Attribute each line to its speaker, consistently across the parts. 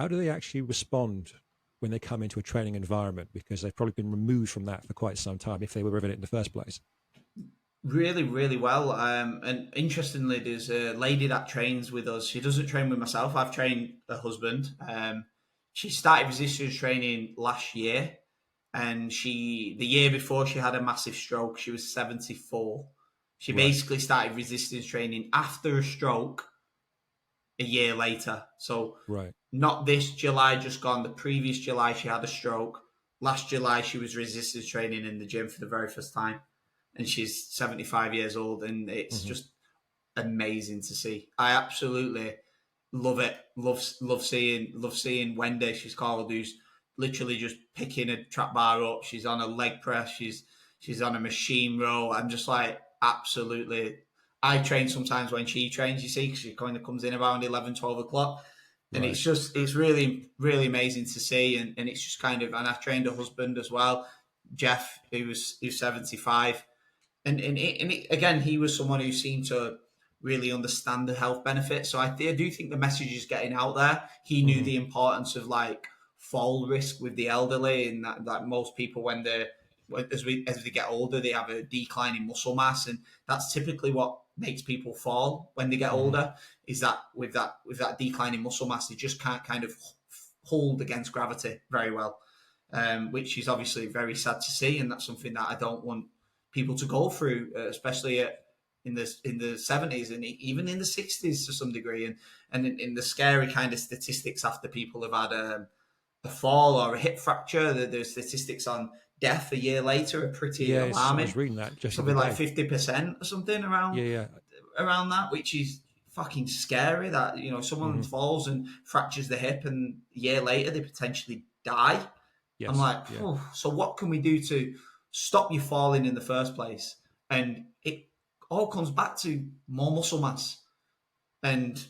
Speaker 1: how do they actually respond when they come into a training environment? Because they've probably been removed from that for quite some time if they were in it in the first place.
Speaker 2: Really, really well. And interestingly, there's a lady that trains with us. She doesn't train with myself. I've trained her husband. She started resistance training last year, and the year before she had a massive stroke. She was 74. She
Speaker 1: Right,
Speaker 2: basically started resistance training after a stroke a year later. So
Speaker 1: right.
Speaker 2: not this July just gone. The previous July she had a stroke. Last July she was resistance training in the gym for the very first time, and she's 75 years old, and it's
Speaker 1: Hmm.
Speaker 2: just amazing to see. I absolutely love it. Love seeing Wendy. She's called, who's literally just picking a trap bar up. She's on a leg press. She's on a machine row. I'm just like absolutely. I train sometimes when she trains. You see, because she kind of comes in around 11, 12 o'clock. And
Speaker 1: Right.
Speaker 2: it's really, really amazing to see. And it's just kind of, and I've trained a husband as well, Jeff, who's 75. Again, he was someone who seemed to really understand the health benefits. So I do think the message is getting out there. He knew
Speaker 1: Hmm.
Speaker 2: the importance of like fall risk with the elderly, and that most people as they get older, they have a decline in muscle mass, and that's typically what makes people fall when they get
Speaker 1: Hmm.
Speaker 2: older. Is that with that decline in muscle mass, they just can't kind of hold against gravity very well, which is obviously very sad to see, and that's something that I don't want people to go through, especially in the 70s and even in the 60s to some degree, and in the scary kind of statistics after people have had a fall or a hip fracture, the statistics on death a year later are pretty
Speaker 1: Yes, I was
Speaker 2: alarming.
Speaker 1: reading that just the other
Speaker 2: Something like
Speaker 1: day.
Speaker 2: 50% or something
Speaker 1: Yeah, yeah.
Speaker 2: around that, which is fucking scary. That someone
Speaker 1: Hmm.
Speaker 2: falls and fractures the hip, and a year later they potentially die. I'm
Speaker 1: Yes,
Speaker 2: like,
Speaker 1: yeah.
Speaker 2: so what can we do to stop you falling in the first place? And it all comes back to more muscle mass and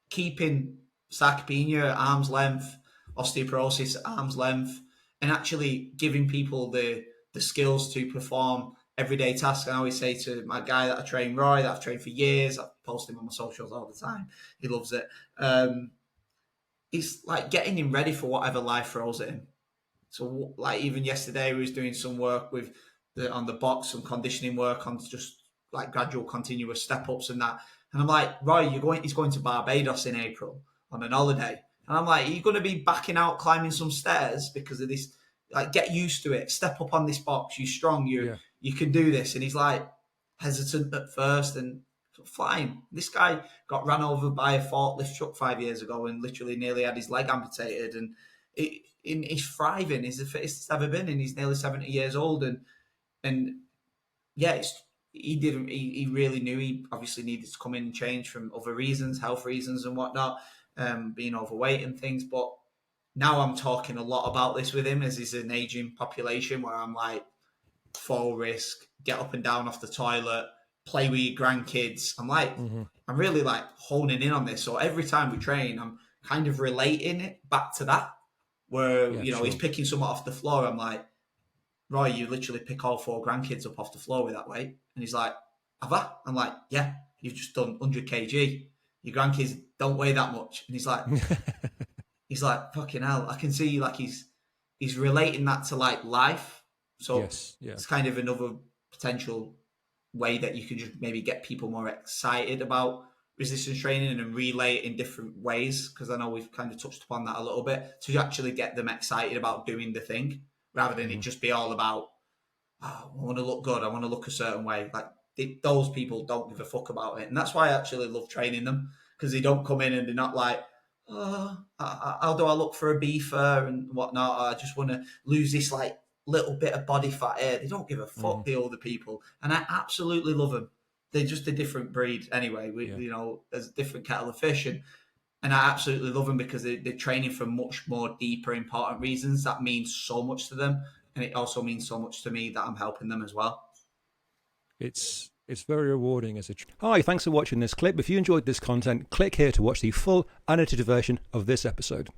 Speaker 2: keeping sarcopenia at arm's length, osteoporosis at arm's length, and actually giving people the skills to perform everyday tasks. I always say to my guy that I train, Roy, that I've trained for years, I post him on my socials all the time. He loves it. It's like getting him ready for whatever life throws at him. So, like even yesterday, we was doing some work with on the box, some conditioning work on just like gradual, continuous step ups and that. And I'm like, Roy, he's going to Barbados in April on an holiday, and I'm like, are you going to be backing out climbing some stairs because of this? Like, get used to it. Step up on this box. You're strong.
Speaker 1: Yeah.
Speaker 2: You can do this. And he's like hesitant at first and flying. This guy got ran over by a forklift truck 5 years ago and literally nearly had his leg amputated. And he's thriving. He's the fittest he's ever been, and he's nearly 70 years old. And yeah, he didn't. He really knew he obviously needed to come in and change from other reasons, health reasons and whatnot, being overweight and things. But now I'm talking a lot about this with him as he's an aging population, where I'm like, fall risk, get up and down off the toilet, play with your grandkids.
Speaker 1: Hmm.
Speaker 2: I'm really like honing in on this. So every time we train, I'm kind of relating it back to that, where
Speaker 1: Yeah,
Speaker 2: he's
Speaker 1: sure.
Speaker 2: picking something off the floor. I'm like, Roy, you literally pick all four grandkids up off the floor with that weight. And he's like, have I? I'm like, yeah, you've just done 100 kg. Your grandkids don't weigh that much. And he's like, fucking hell. I can see like he's relating that to like life. So
Speaker 1: Yes, yeah.
Speaker 2: it's kind of another potential way that you can just maybe get people more excited about resistance training and relay it in different ways. Because I know we've kind of touched upon that a little bit, to actually get them excited about doing the thing rather than it
Speaker 1: Hmm.
Speaker 2: just be all about, oh, I want to look good, I want to look a certain way. Like those people don't give a fuck about it, and that's why I actually love training them, because they don't come in and they're not like, oh, how do I look for a beefer and whatnot? I just want to lose this like little bit of body fat here. They don't give a
Speaker 1: Hmm.
Speaker 2: fuck, the older people, and I absolutely love them. They're just a different breed anyway.
Speaker 1: Yeah.
Speaker 2: There's a different kettle of fish, and I absolutely love them because they're training for much more deeper, important reasons that means so much to them, and it also means so much to me that I'm helping them as well.
Speaker 1: It's very rewarding as a. Hi, thanks for watching this clip. If you enjoyed this content, click here to watch the full unedited version of this episode.